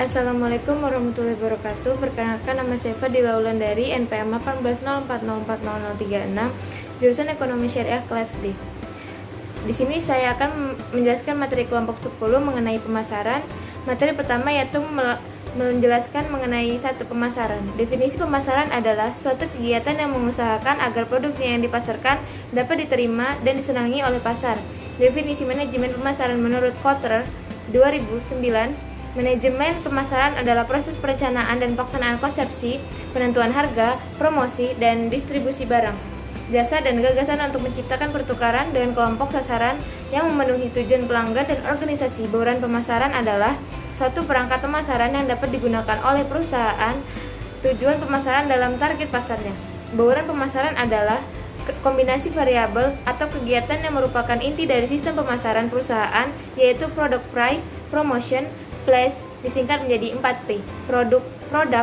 Assalamualaikum warahmatullahi wabarakatuh. Perkenalkan, nama saya Fadila Wulandari, NPM 1804040036, jurusan Ekonomi Syariah kelas D. Di sini saya akan menjelaskan materi kelompok 10 mengenai pemasaran. Materi pertama yaitu menjelaskan mengenai satu pemasaran. Definisi pemasaran adalah suatu kegiatan yang mengusahakan agar produknya yang dipasarkan dapat diterima dan disenangi oleh pasar. Definisi manajemen pemasaran menurut Kotler 2009, manajemen pemasaran adalah proses perencanaan dan pelaksanaan konsepsi, penentuan harga, promosi, dan distribusi barang, jasa, dan gagasan untuk menciptakan pertukaran dengan kelompok sasaran yang memenuhi tujuan pelanggan dan organisasi. Bauran pemasaran adalah suatu perangkat pemasaran yang dapat digunakan oleh perusahaan tujuan pemasaran dalam target pasarnya. Bauran pemasaran adalah kombinasi variabel atau kegiatan yang merupakan inti dari sistem pemasaran perusahaan, yaitu product price, promotion, place, disingkat menjadi 4P. Produk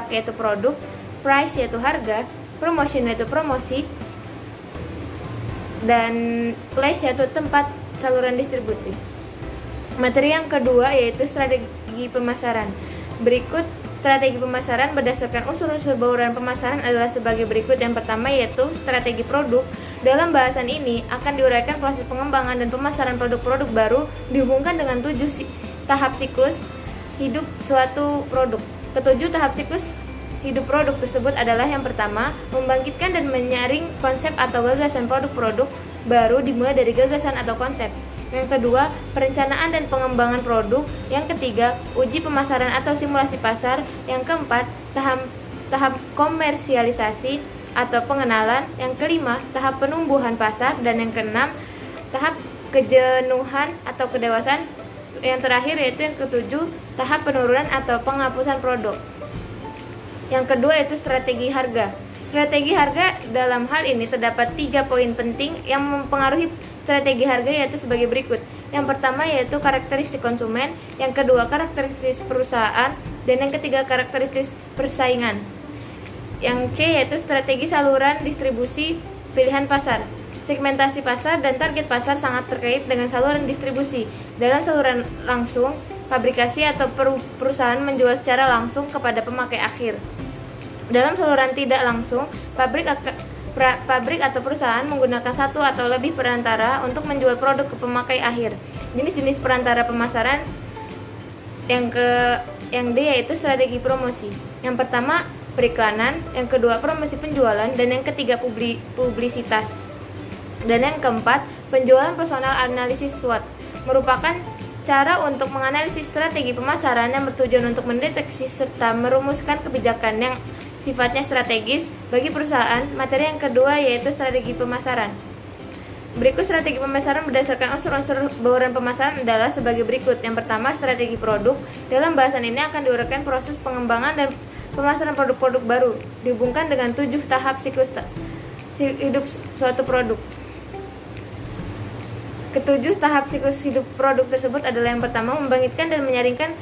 yaitu produk, price yaitu harga, promotion yaitu promosi, dan place yaitu tempat saluran distribusi. Materi yang kedua yaitu strategi pemasaran. Berikut strategi pemasaran berdasarkan unsur-unsur bauran pemasaran adalah sebagai berikut. Yang pertama yaitu strategi produk. Dalam bahasan ini akan diuraikan proses pengembangan dan pemasaran produk-produk baru dihubungkan dengan 7 tahap siklus hidup suatu produk. Ketujuh tahap siklus hidup produk tersebut adalah: yang pertama, membangkitkan dan menyaring konsep atau gagasan produk-produk baru dimulai dari gagasan atau konsep. Yang kedua, perencanaan dan pengembangan produk. Yang ketiga, uji pemasaran atau simulasi pasar. Yang keempat, tahap komersialisasi atau pengenalan. Yang kelima, tahap penumbuhan pasar. Dan yang keenam, tahap kejenuhan atau kedewasaan. Yang terakhir yaitu yang ketujuh, tahap penurunan atau penghapusan produk. Yang kedua yaitu strategi harga. Strategi harga dalam hal ini terdapat 3 poin penting yang mempengaruhi strategi harga, yaitu sebagai berikut. Yang pertama yaitu karakteristik konsumen, yang kedua karakteristik perusahaan, dan yang ketiga karakteristik persaingan. Yang C yaitu strategi saluran distribusi pilihan pasar. Segmentasi pasar dan target pasar sangat terkait dengan saluran distribusi. Dalam saluran langsung, fabrikasi atau perusahaan menjual secara langsung kepada pemakai akhir. Dalam saluran tidak langsung, pabrik atau perusahaan menggunakan satu atau lebih perantara untuk menjual produk ke pemakai akhir. Jenis-jenis perantara pemasaran yang D yaitu strategi promosi. Yang pertama, periklanan, yang kedua promosi penjualan, dan yang ketiga publisitas. Dan yang keempat, penjualan personal analisis SWOT merupakan cara untuk menganalisis strategi pemasaran yang bertujuan untuk mendeteksi serta merumuskan kebijakan yang sifatnya strategis bagi perusahaan. Materi yang kedua yaitu strategi pemasaran. Berikut strategi pemasaran berdasarkan unsur-unsur bauran pemasaran adalah sebagai berikut. Yang pertama, strategi produk. Dalam bahasan ini akan diuraikan proses pengembangan dan pemasaran produk-produk baru dihubungkan dengan 7 tahap siklus hidup suatu produk. Ketujuh tahap siklus hidup produk tersebut adalah: yang pertama, membangkitkan dan menyaringkan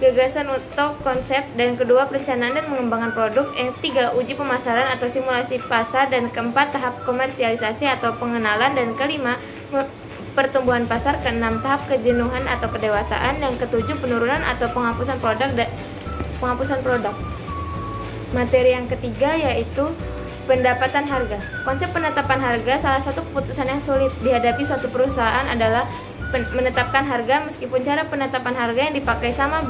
gagasan atau konsep, dan kedua, perencanaan dan pengembangan produk, yang ketiga, uji pemasaran atau simulasi pasar, dan keempat, tahap komersialisasi atau pengenalan, dan kelima, pertumbuhan pasar, keenam, tahap kejenuhan atau kedewasaan, yang ketujuh, penurunan atau penghapusan produk. Materi yang ketiga yaitu pendapatan harga. Konsep penetapan harga, salah satu keputusan yang sulit dihadapi suatu perusahaan adalah menetapkan harga, meskipun cara penetapan harga yang dipakai sama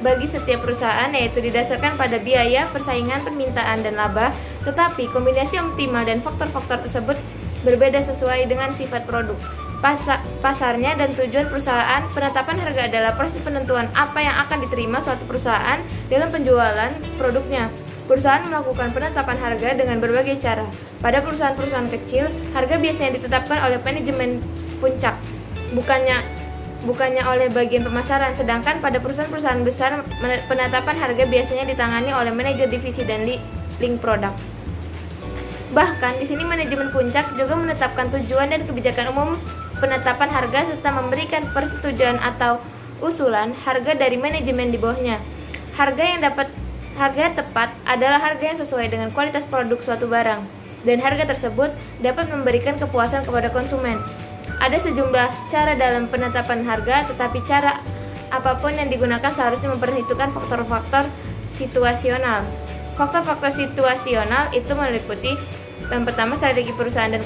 bagi setiap perusahaan, yaitu didasarkan pada biaya, persaingan, permintaan, dan laba, tetapi kombinasi optimal dan faktor-faktor tersebut berbeda sesuai dengan sifat produk, pasarnya, dan tujuan perusahaan. Penetapan harga adalah proses penentuan apa yang akan diterima suatu perusahaan dalam penjualan produknya. Perusahaan melakukan penetapan harga dengan berbagai cara. Pada perusahaan-perusahaan kecil, harga biasanya ditetapkan oleh manajemen puncak, bukannya oleh bagian pemasaran. Sedangkan pada perusahaan-perusahaan besar, penetapan harga biasanya ditangani oleh manajer divisi dan link produk. Bahkan di sini manajemen puncak juga menetapkan tujuan dan kebijakan umum penetapan harga serta memberikan persetujuan atau usulan harga dari manajemen di bawahnya. Harga tepat adalah harga yang sesuai dengan kualitas produk suatu barang, dan harga tersebut dapat memberikan kepuasan kepada konsumen. Ada sejumlah cara dalam penetapan harga, tetapi cara apapun yang digunakan seharusnya memperhitungkan faktor-faktor situasional. Faktor-faktor situasional itu meliputi yang pertama, strategi perusahaan dan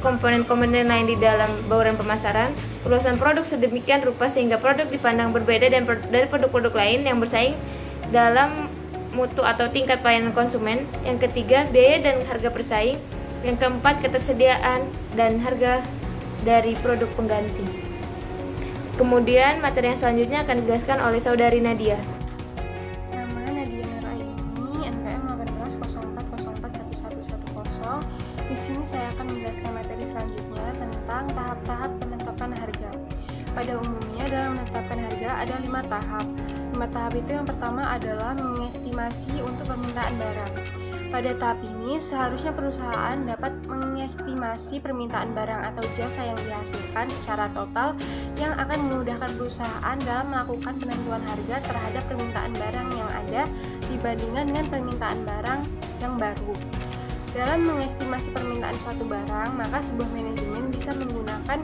komponen-komponen lain di dalam bauran pemasaran, perluasan produk sedemikian rupa sehingga produk dipandang berbeda dari produk-produk lain yang bersaing dalam mutu atau tingkat pelayanan konsumen. Yang ketiga, biaya dan harga bersaing. Yang keempat, ketersediaan dan harga dari produk pengganti. Kemudian materi yang selanjutnya akan dijelaskan oleh Saudari Nadia. Nama Nadia Nuraini, NPM 1804041110. Di sini saya akan menjelaskan materi selanjutnya tentang tahap-tahap penetapan harga. Pada umumnya dalam menetapkan harga ada 5 tahap. 5 tahap itu yang pertama adalah mengestimasi untuk permintaan barang. Pada tahap ini seharusnya perusahaan dapat mengestimasi permintaan barang atau jasa yang dihasilkan secara total yang akan memudahkan perusahaan dalam melakukan penentuan harga terhadap permintaan barang yang ada dibandingkan dengan permintaan barang yang baru. Dalam mengestimasi permintaan suatu barang, maka sebuah manajemen bisa menggunakan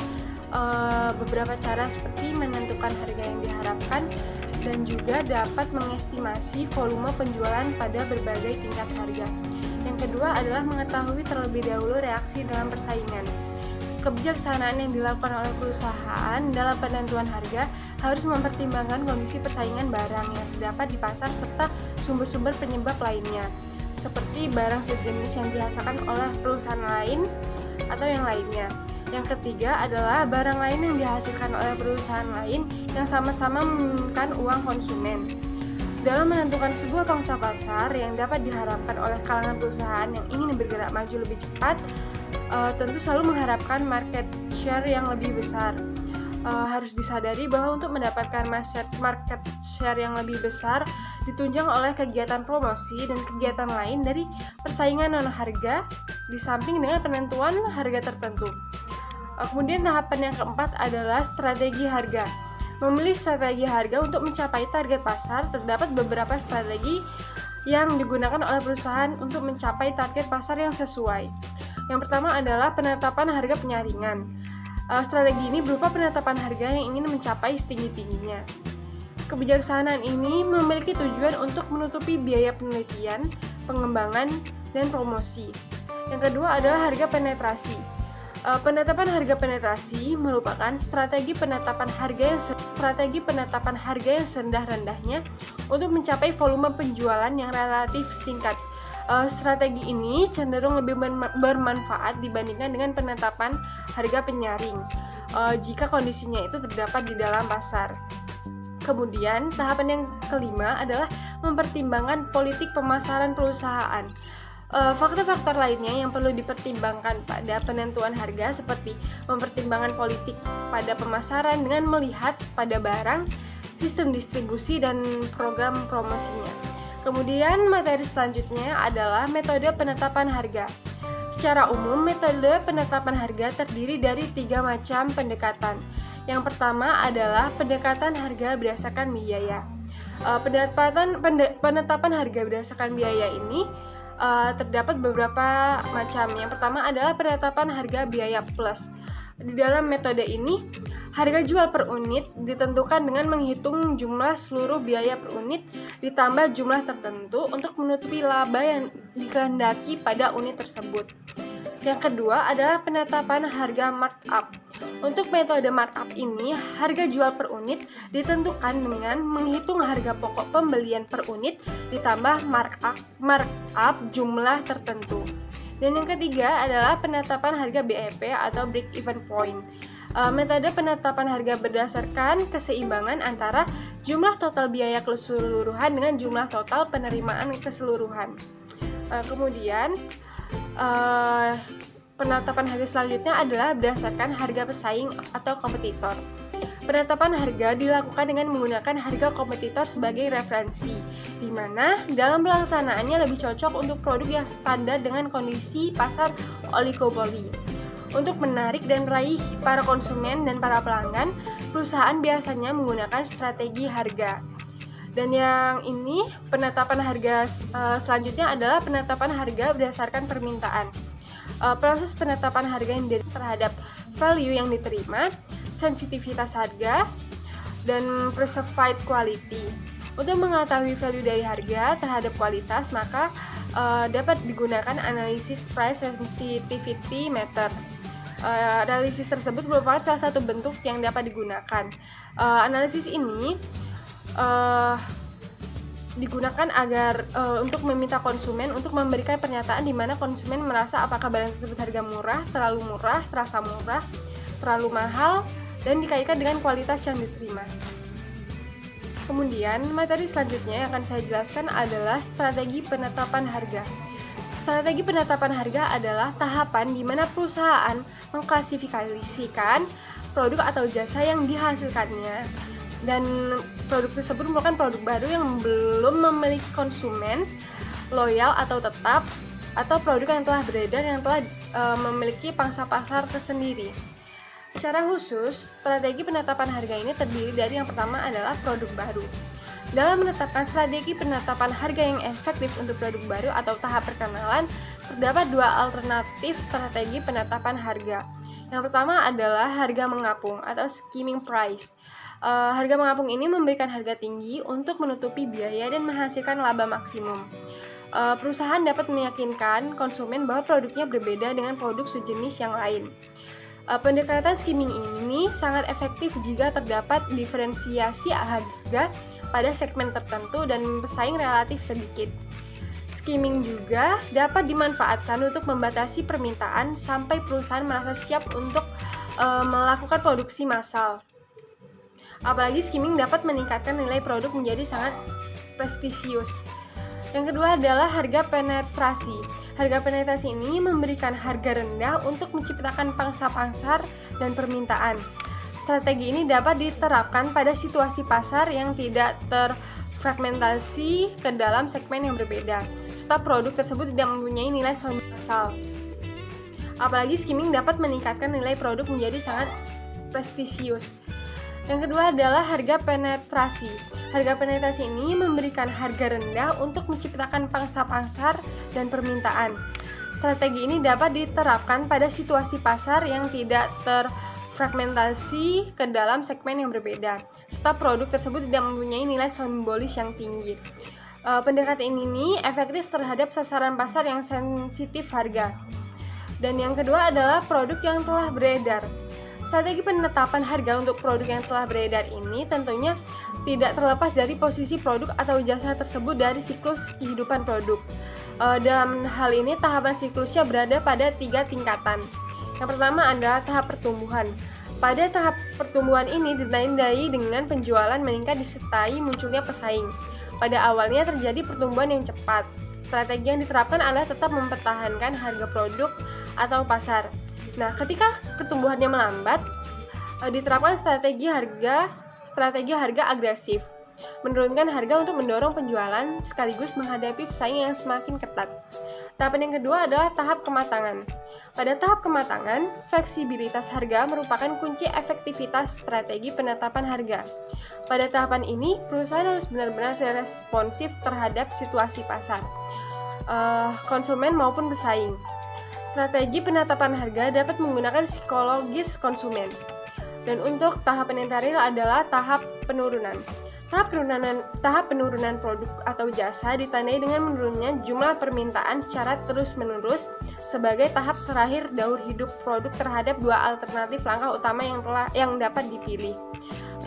beberapa cara seperti menentukan harga yang diharapkan dan juga dapat mengestimasi volume penjualan pada berbagai tingkat harga. Yang kedua adalah mengetahui terlebih dahulu reaksi dalam persaingan. Kebijaksanaan yang dilakukan oleh perusahaan dalam penentuan harga harus mempertimbangkan kondisi persaingan barang yang terdapat di pasar serta sumber-sumber penyebab lainnya, seperti barang sejenis yang dihasilkan oleh perusahaan lain atau yang lainnya. Yang ketiga adalah barang lain yang dihasilkan oleh perusahaan lain yang sama-sama menginginkan uang konsumen. Dalam menentukan sebuah pangsa pasar yang dapat diharapkan oleh kalangan perusahaan yang ingin bergerak maju lebih cepat, tentu selalu mengharapkan market share yang lebih besar. Harus disadari bahwa untuk mendapatkan market share yang lebih besar ditunjang oleh kegiatan promosi dan kegiatan lain dari persaingan non harga di samping dengan penentuan harga tertentu. Kemudian tahapan yang keempat adalah strategi harga. Memilih strategi harga untuk mencapai target pasar, terdapat beberapa strategi yang digunakan oleh perusahaan untuk mencapai target pasar yang sesuai. Yang pertama adalah penetapan harga penyaringan. Strategi ini berupa penetapan harga yang ingin mencapai setinggi-tingginya. Kebijaksanaan ini memiliki tujuan untuk menutupi biaya penelitian, pengembangan, dan promosi. Yang kedua adalah harga penetrasi. Penetapan harga penetrasi merupakan strategi penetapan harga yang serendah-rendahnya untuk mencapai volume penjualan yang relatif singkat. Strategi ini cenderung lebih bermanfaat dibandingkan dengan penetapan harga penyaring jika kondisinya itu terdapat di dalam pasar. Kemudian tahapan yang kelima adalah mempertimbangkan politik pemasaran perusahaan. Faktor-faktor lainnya yang perlu dipertimbangkan pada penentuan harga seperti mempertimbangkan politik pada pemasaran dengan melihat pada barang, sistem distribusi, dan program promosinya. Kemudian materi selanjutnya adalah metode penetapan harga. Secara umum, metode penetapan harga terdiri dari 3 macam pendekatan. Yang pertama adalah pendekatan harga berdasarkan biaya. Penetapan harga berdasarkan biaya ini terdapat beberapa macam. Yang pertama adalah penetapan harga biaya plus. Di dalam metode ini, harga jual per unit ditentukan dengan menghitung jumlah seluruh biaya per unit ditambah jumlah tertentu untuk menutupi laba yang dikehendaki pada unit tersebut. Yang kedua adalah penetapan harga markup. Untuk metode markup ini, harga jual per unit ditentukan dengan menghitung harga pokok pembelian per unit ditambah markup jumlah tertentu. Dan yang ketiga adalah penetapan harga BEP atau break even point. Metode penetapan harga berdasarkan keseimbangan antara jumlah total biaya keseluruhan dengan jumlah total penerimaan keseluruhan. Kemudian penetapan harga selanjutnya adalah berdasarkan harga pesaing atau kompetitor. Penetapan harga dilakukan dengan menggunakan harga kompetitor sebagai referensi, di mana dalam pelaksanaannya lebih cocok untuk produk yang standar dengan kondisi pasar oligopoli. Untuk menarik dan meraih para konsumen dan para pelanggan, perusahaan biasanya menggunakan strategi harga. Dan yang ini, penetapan harga selanjutnya adalah penetapan harga berdasarkan permintaan. Proses penetapan harga yang terhadap value yang diterima, sensitivitas harga, dan perceived quality. Untuk mengetahui value dari harga terhadap kualitas, maka dapat digunakan analisis price sensitivity meter. Analisis tersebut merupakan salah satu bentuk yang dapat digunakan. Analisis ini digunakan agar untuk meminta konsumen untuk memberikan pernyataan di mana konsumen merasa apakah barang tersebut harga murah, terasa murah, terlalu mahal, dan dikaitkan dengan kualitas yang diterima. Kemudian, materi selanjutnya yang akan saya jelaskan adalah strategi penetapan harga. Strategi penetapan harga adalah tahapan di mana perusahaan mengklasifikasikan produk atau jasa yang dihasilkannya, dan produk tersebut merupakan produk baru yang belum memiliki konsumen loyal atau tetap, atau produk yang telah beredar yang telah memiliki pangsa pasar tersendiri. Secara khusus, strategi penetapan harga ini terdiri dari yang pertama adalah produk baru. Dalam menetapkan strategi penetapan harga yang efektif untuk produk baru atau tahap perkenalan, terdapat dua alternatif strategi penetapan harga. Yang pertama adalah harga mengapung atau skimming price. Harga mengapung ini memberikan harga tinggi untuk menutupi biaya dan menghasilkan laba maksimum. Perusahaan dapat meyakinkan konsumen bahwa produknya berbeda dengan produk sejenis yang lain. Pendekatan skimming ini sangat efektif jika terdapat diferensiasi harga pada segmen tertentu dan pesaing relatif sedikit. Skimming juga dapat dimanfaatkan untuk membatasi permintaan sampai perusahaan merasa siap untuk melakukan produksi massal. Apalagi skimming dapat meningkatkan nilai produk menjadi sangat prestisius. Yang kedua adalah harga penetrasi. Harga penetrasi ini memberikan harga rendah untuk menciptakan pangsa pasar dan permintaan. Strategi ini dapat diterapkan pada situasi pasar yang tidak terfragmentasi ke dalam segmen yang berbeda, serta produk tersebut tidak mempunyai nilai massal. Apalagi skimming dapat meningkatkan nilai produk menjadi sangat prestisius. Yang kedua adalah harga penetrasi. Harga penetrasi ini memberikan harga rendah untuk menciptakan pangsa pasar dan permintaan. Strategi ini dapat diterapkan pada situasi pasar yang tidak terfragmentasi ke dalam segmen yang berbeda, serta produk tersebut tidak mempunyai nilai simbolis yang tinggi. Pendekatan ini efektif terhadap sasaran pasar yang sensitif harga. Dan yang kedua adalah produk yang telah beredar. Strategi penetapan harga untuk produk yang telah beredar ini tentunya tidak terlepas dari posisi produk atau jasa tersebut dari siklus kehidupan produk. Dalam hal ini, tahapan siklusnya berada pada 3 tingkatan. Yang pertama adalah tahap pertumbuhan. Pada tahap pertumbuhan ini ditandai dengan penjualan meningkat disertai munculnya pesaing. Pada awalnya terjadi pertumbuhan yang cepat. Strategi yang diterapkan adalah tetap mempertahankan harga produk atau pasar. Nah, ketika pertumbuhannya melambat, diterapkan strategi harga agresif, menurunkan harga untuk mendorong penjualan sekaligus menghadapi pesaing yang semakin ketat. Tahapan yang kedua adalah tahap kematangan. Pada tahap kematangan, fleksibilitas harga merupakan kunci efektivitas strategi penetapan harga. Pada tahapan ini, perusahaan harus benar-benar responsif terhadap situasi pasar, konsumen maupun pesaing. Strategi penetapan harga dapat menggunakan psikologis konsumen. Dan untuk tahapan yang terakhir adalah tahap penurunan. Tahap penurunan produk atau jasa ditandai dengan menurunnya jumlah permintaan secara terus-menerus sebagai tahap terakhir daur hidup produk terhadap dua alternatif langkah utama yang dapat dipilih.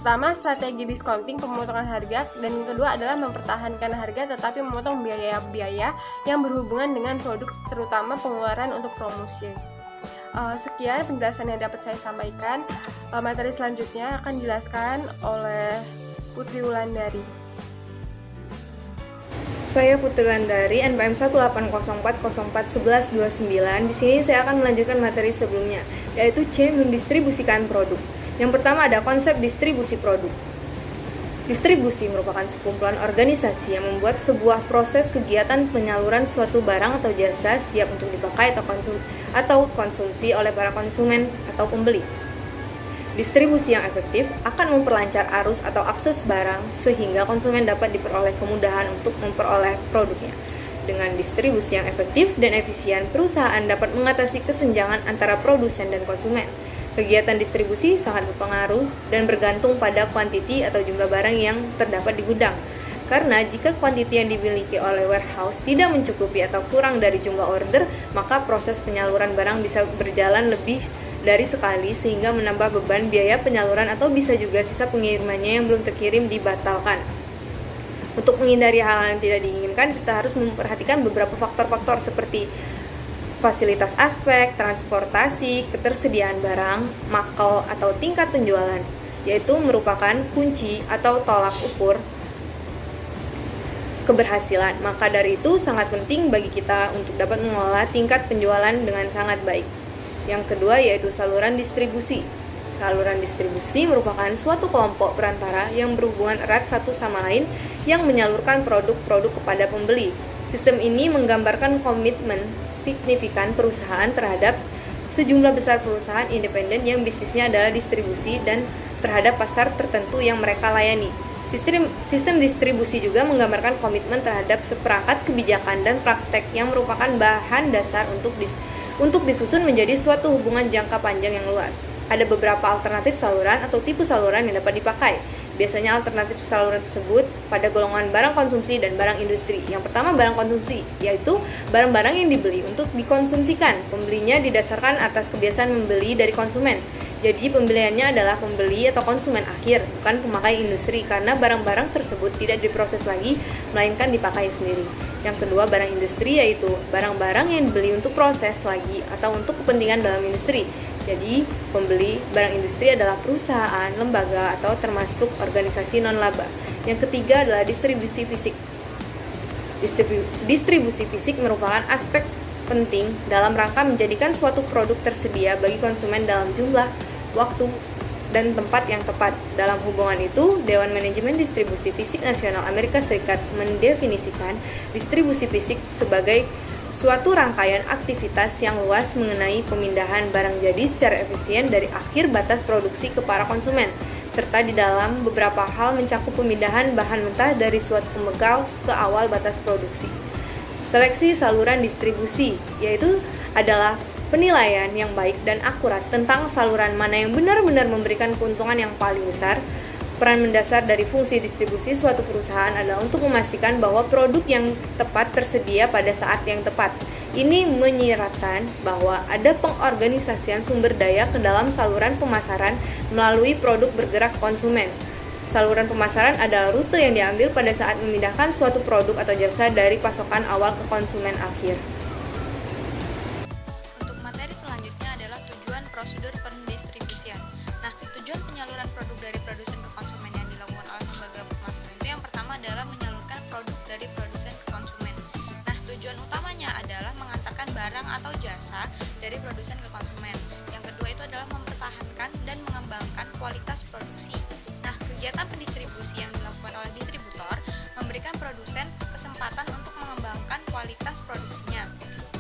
Pertama, strategi discounting pemotongan harga, dan yang kedua adalah mempertahankan harga tetapi memotong biaya-biaya yang berhubungan dengan produk, terutama pengeluaran untuk promosi. Sekian penjelasan yang dapat saya sampaikan. Materi selanjutnya akan dijelaskan oleh Putri Wulandari. Saya Putri Wulandari, NPM 18040411129. Di sini saya akan melanjutkan materi sebelumnya, yaitu C, mendistribusikan produk. Yang pertama ada konsep distribusi produk. Distribusi merupakan sekumpulan organisasi yang membuat sebuah proses kegiatan penyaluran suatu barang atau jasa siap untuk dipakai atau konsumsi oleh para konsumen atau pembeli. Distribusi yang efektif akan memperlancar arus atau akses barang sehingga konsumen dapat diperoleh kemudahan untuk memperoleh produknya. Dengan distribusi yang efektif dan efisien, perusahaan dapat mengatasi kesenjangan antara produsen dan konsumen. Kegiatan distribusi sangat berpengaruh dan bergantung pada kuantiti atau jumlah barang yang terdapat di gudang. Karena jika kuantiti yang dimiliki oleh warehouse tidak mencukupi atau kurang dari jumlah order, maka proses penyaluran barang bisa berjalan lebih dari sekali sehingga menambah beban biaya penyaluran atau bisa juga sisa pengirimannya yang belum terkirim dibatalkan. Untuk menghindari hal-hal yang tidak diinginkan, kita harus memperhatikan beberapa faktor-faktor seperti fasilitas aspek, transportasi, ketersediaan barang, makel atau tingkat penjualan, yaitu merupakan kunci atau tolak ukur keberhasilan. Maka dari itu sangat penting bagi kita untuk dapat mengelola tingkat penjualan dengan sangat baik. Yang kedua yaitu saluran distribusi. Saluran distribusi merupakan suatu kelompok perantara yang berhubungan erat satu sama lain yang menyalurkan produk-produk kepada pembeli. Sistem ini menggambarkan komitmen signifikan perusahaan terhadap sejumlah besar perusahaan independen yang bisnisnya adalah distribusi dan terhadap pasar tertentu yang mereka layani. Sistem distribusi juga menggambarkan komitmen terhadap seperangkat kebijakan dan praktek yang merupakan bahan dasar untuk disusun menjadi suatu hubungan jangka panjang yang luas. Ada beberapa alternatif saluran atau tipe saluran yang dapat dipakai. Biasanya alternatif saluran tersebut pada golongan barang konsumsi dan barang industri. Yang pertama barang konsumsi, yaitu barang-barang yang dibeli untuk dikonsumsikan. Pembelinya didasarkan atas kebiasaan membeli dari konsumen. Jadi pembeliannya adalah pembeli atau konsumen akhir, bukan pemakai industri, karena barang-barang tersebut tidak diproses lagi, melainkan dipakai sendiri. Yang kedua, barang industri, yaitu barang-barang yang dibeli untuk proses lagi atau untuk kepentingan dalam industri. Jadi, pembeli barang industri adalah perusahaan, lembaga, atau termasuk organisasi non-laba. Yang ketiga adalah distribusi fisik. Distribusi fisik merupakan aspek penting dalam rangka menjadikan suatu produk tersedia bagi konsumen dalam jumlah, waktu, dan tempat yang tepat. Dalam hubungan itu, Dewan Manajemen Distribusi Fisik Nasional Amerika Serikat mendefinisikan distribusi fisik sebagai suatu rangkaian aktivitas yang luas mengenai pemindahan barang jadi secara efisien dari akhir batas produksi ke para konsumen, serta di dalam beberapa hal mencakup pemindahan bahan mentah dari suatu pembekal ke awal batas produksi. Seleksi saluran distribusi, yaitu adalah penilaian yang baik dan akurat tentang saluran mana yang benar-benar memberikan keuntungan yang paling besar. Peran mendasar dari fungsi distribusi suatu perusahaan adalah untuk memastikan bahwa produk yang tepat tersedia pada saat yang tepat. Ini menyiratkan bahwa ada pengorganisasian sumber daya ke dalam saluran pemasaran melalui produk bergerak konsumen. Saluran pemasaran adalah rute yang diambil pada saat memindahkan suatu produk atau jasa dari pasokan awal ke konsumen akhir. Untuk materi selanjutnya adalah tujuan prosedur pendistribusian. Nah, tujuan penyaluran produk dari produsen ke konsumen yang dilakukan oleh lembaga pemasaran itu yang pertama adalah menyalurkan produk dari produsen ke konsumen. Nah, tujuan utamanya adalah mengantarkan barang atau jasa dari produsen ke konsumen. Yang kedua itu adalah mempertahankan dan mengembangkan kualitas produksi. Nah, kegiatan pendistribusi yang dilakukan oleh distributor memberikan produsen kesempatan untuk mengembangkan kualitas produksinya.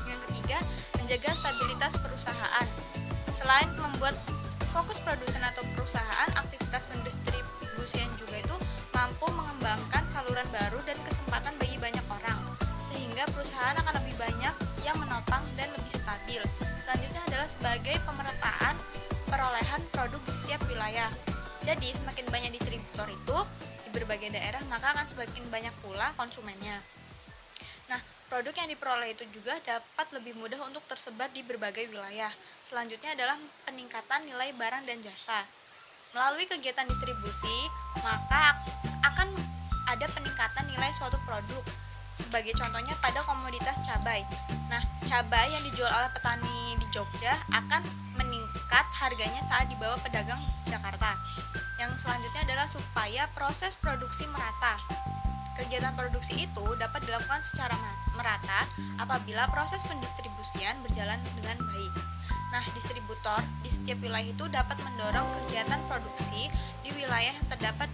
Yang ketiga, menjaga stabilitas perusahaan. Selain membuat fokus produsen atau perusahaan, aktivitas pendistribusian juga itu mampu mengembangkan saluran baru dan kesempatan bagi banyak orang, sehingga perusahaan akan lebih banyak yang menopang dan lebih stabil. Selanjutnya adalah sebagai pemerataan perolehan produk di setiap wilayah. Jadi, semakin banyak distributor itu di berbagai daerah, maka akan semakin banyak pula konsumennya. Nah, produk yang diperoleh itu juga dapat lebih mudah untuk tersebar di berbagai wilayah. Selanjutnya adalah peningkatan nilai barang dan jasa. Melalui kegiatan distribusi, maka akan ada peningkatan nilai suatu produk. Sebagai contohnya pada komoditas cabai. Nah, cabai yang dijual oleh petani di Jogja akan meningkat harganya saat dibawa pedagang Jakarta. Yang selanjutnya adalah supaya proses produksi merata. Kegiatan produksi itu dapat dilakukan secara merata apabila proses pendistribusian berjalan dengan baik. Nah, distributor di setiap wilayah itu dapat mendorong kegiatan produksi di wilayah yang terdapat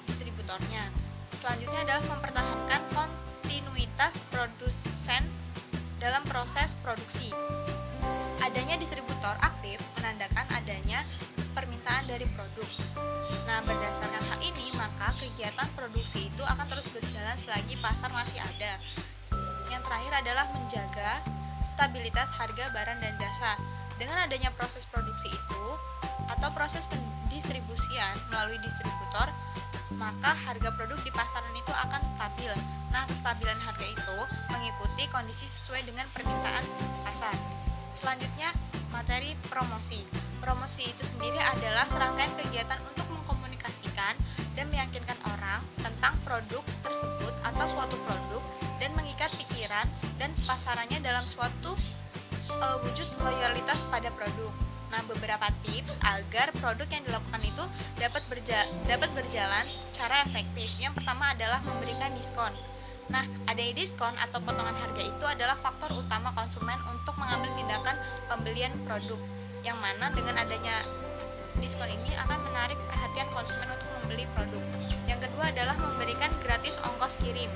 distributornya. Selanjutnya adalah mempertahankan kontinuitas produsen dalam proses produksi. Adanya distributor aktif menandakan adanya permintaan dari produk. Nah, berdasarkan hal ini, maka kegiatan produksi itu akan terus berjalan selagi pasar masih ada. Yang terakhir adalah menjaga stabilitas harga barang dan jasa. dengan adanya proses produksi itu atau proses pendistribusian melalui distributor, maka harga produk di pasaran itu akan stabil. Nah, kestabilan harga itu mengikuti kondisi sesuai dengan permintaan pasar. Selanjutnya, materi promosi. Promosi itu sendiri adalah serangkaian kegiatan untuk mengkomunikasikan dan meyakinkan orang tentang produk tersebut atau suatu produk dan mengikat pikiran dan pasarannya dalam suatu wujud loyalitas pada produk. Nah, beberapa tips agar produk yang dilakukan itu dapat berjalan secara efektif. Yang pertama adalah memberikan diskon. Nah, adanya diskon atau potongan harga itu adalah faktor utama konsumen untuk mengambil tindakan pembelian produk. Yang mana dengan adanya diskon ini akan menarik perhatian konsumen untuk membeli produk. Yang kedua adalah memberikan gratis ongkos kirim.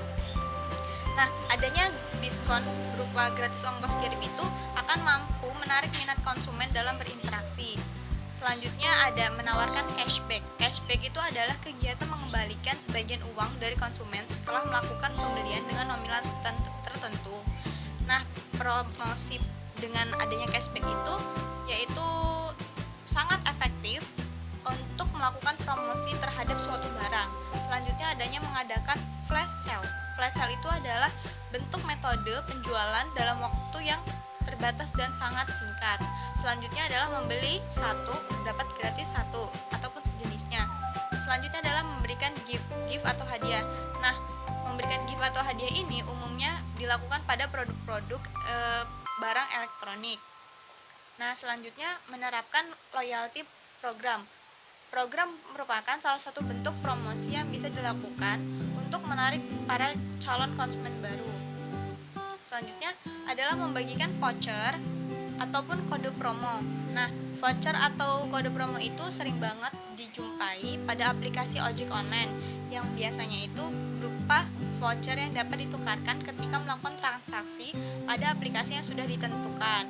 Nah, adanya diskon berupa gratis ongkos kirim itu akan mampu menarik minat konsumen dalam berinteraksi. Selanjutnya ada menawarkan cashback. Cashback itu adalah kegiatan mengembalikan sebagian uang dari konsumen setelah melakukan pembelian dengan nominal tertentu. Nah, promosi dengan adanya cashback itu yaitu sangat efektif untuk melakukan promosi terhadap suatu barang. Selanjutnya adanya mengadakan flash sale. Flash sale itu adalah bentuk metode penjualan dalam waktu yang terbatas dan sangat singkat. Selanjutnya adalah membeli satu dapat gratis satu ataupun sejenisnya. Selanjutnya adalah memberikan gift atau hadiah. Nah, memberikan gift atau hadiah ini umumnya dilakukan pada produk-produk barang elektronik. Nah, selanjutnya menerapkan loyalty program. Program merupakan salah satu bentuk promosi yang bisa dilakukan untuk menarik para calon konsumen baru. Selanjutnya adalah membagikan voucher ataupun kode promo. Nah, voucher atau kode promo itu sering banget dijumpai pada aplikasi ojek online yang biasanya itu berupa voucher yang dapat ditukarkan ketika melakukan transaksi pada aplikasi yang sudah ditentukan.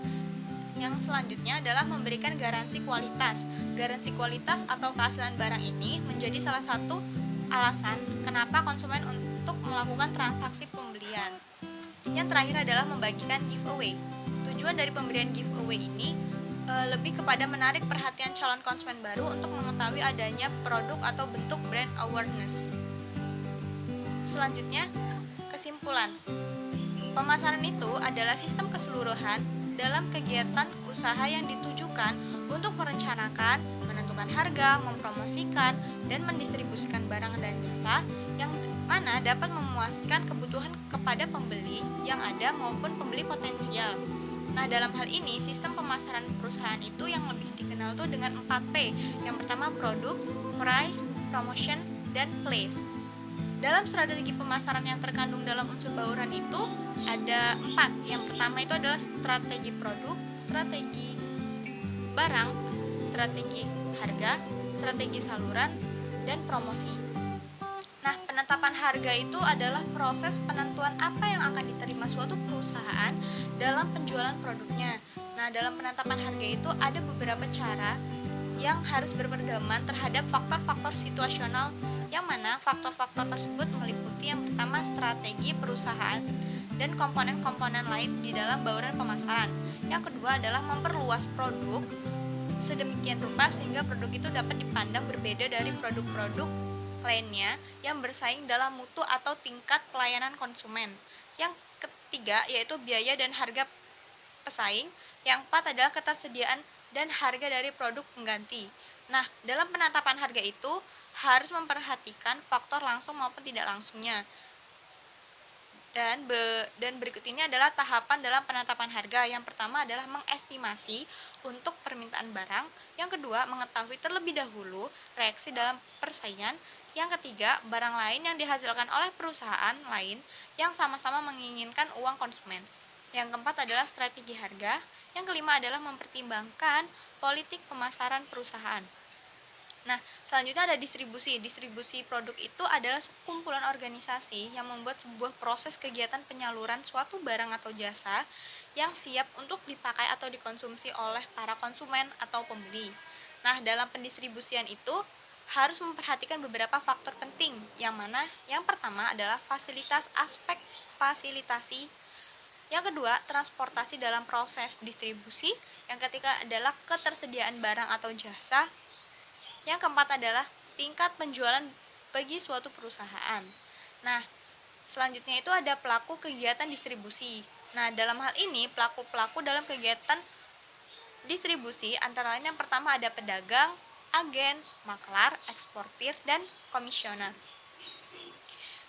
Yang selanjutnya adalah memberikan garansi kualitas. Garansi kualitas atau keaslian barang ini menjadi salah satu alasan kenapa konsumen untuk melakukan transaksi pembelian. Yang terakhir adalah membagikan giveaway. Tujuan dari pemberian giveaway ini lebih kepada menarik perhatian calon konsumen baru untuk mengetahui adanya produk atau bentuk brand awareness. Selanjutnya, kesimpulan. Pemasaran itu adalah sistem keseluruhan dalam kegiatan usaha yang ditujukan untuk merencanakan, menentukan harga, mempromosikan, dan mendistribusikan barang dan jasa yang mana dapat memuaskan kebutuhan kepada pembeli yang ada maupun pembeli potensial. Nah, dalam hal ini, sistem pemasaran perusahaan itu yang lebih dikenal tuh dengan 4P. Yang pertama produk, price, promotion, dan place. Dalam strategi pemasaran yang terkandung dalam unsur bauran itu ada 4. Yang pertama itu adalah strategi produk, strategi barang, strategi harga, strategi saluran, dan promosi. Nah, penetapan harga itu adalah proses penentuan apa yang akan diterima suatu perusahaan dalam penjualan produknya. Nah, dalam penetapan harga itu ada beberapa cara yang harus berpedoman terhadap faktor-faktor situasional, yang mana faktor-faktor tersebut meliputi yang pertama strategi perusahaan dan komponen-komponen lain di dalam bauran pemasaran. Yang kedua adalah memperluas produk sedemikian rupa sehingga produk itu dapat dipandang berbeda dari produk-produk lainnya yang bersaing dalam mutu atau tingkat pelayanan konsumen. Yang ketiga yaitu biaya dan harga pesaing. Yang keempat adalah ketersediaan dan harga dari produk pengganti. Nah, dalam penetapan harga itu harus memperhatikan faktor langsung maupun tidak langsungnya. Dan berikut ini adalah tahapan dalam penetapan harga. Yang pertama adalah mengestimasi untuk permintaan barang. Yang kedua, mengetahui terlebih dahulu reaksi dalam persaingan. Yang ketiga, barang lain yang dihasilkan oleh perusahaan lain yang sama-sama menginginkan uang konsumen. Yang keempat adalah strategi harga. Yang kelima adalah mempertimbangkan politik pemasaran perusahaan. Nah, selanjutnya ada distribusi. Distribusi produk itu adalah sekumpulan organisasi yang membuat sebuah proses kegiatan penyaluran suatu barang atau jasa yang siap untuk dipakai atau dikonsumsi oleh para konsumen atau pembeli. Nah, dalam pendistribusian itu harus memperhatikan beberapa faktor penting, yang mana yang pertama adalah aspek fasilitasi Yang kedua, transportasi dalam proses distribusi. Yang ketiga adalah ketersediaan barang atau jasa. Yang keempat adalah tingkat penjualan bagi suatu perusahaan. Nah, selanjutnya itu ada pelaku kegiatan distribusi. Nah, dalam hal ini pelaku-pelaku dalam kegiatan distribusi antara lain yang pertama ada pedagang, agen, maklar, eksportir, dan komisioner.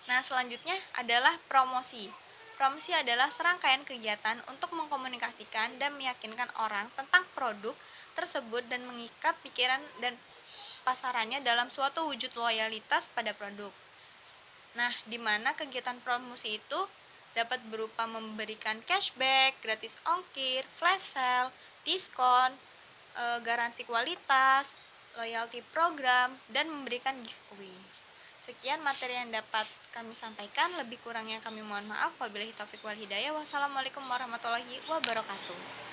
Nah, selanjutnya adalah promosi. Promosi adalah serangkaian kegiatan untuk mengkomunikasikan dan meyakinkan orang tentang produk tersebut dan mengikat pikiran dan pasarannya dalam suatu wujud loyalitas pada produk. Nah, di mana kegiatan promosi itu dapat berupa memberikan cashback, gratis ongkir, flash sale, diskon, garansi kualitas, loyalty program, dan memberikan giveaway. Sekian materi yang dapat kami sampaikan, lebih kurangnya kami mohon maaf. Wabillahi taufiq wal hidayah. Wassalamualaikum warahmatullahi wabarakatuh.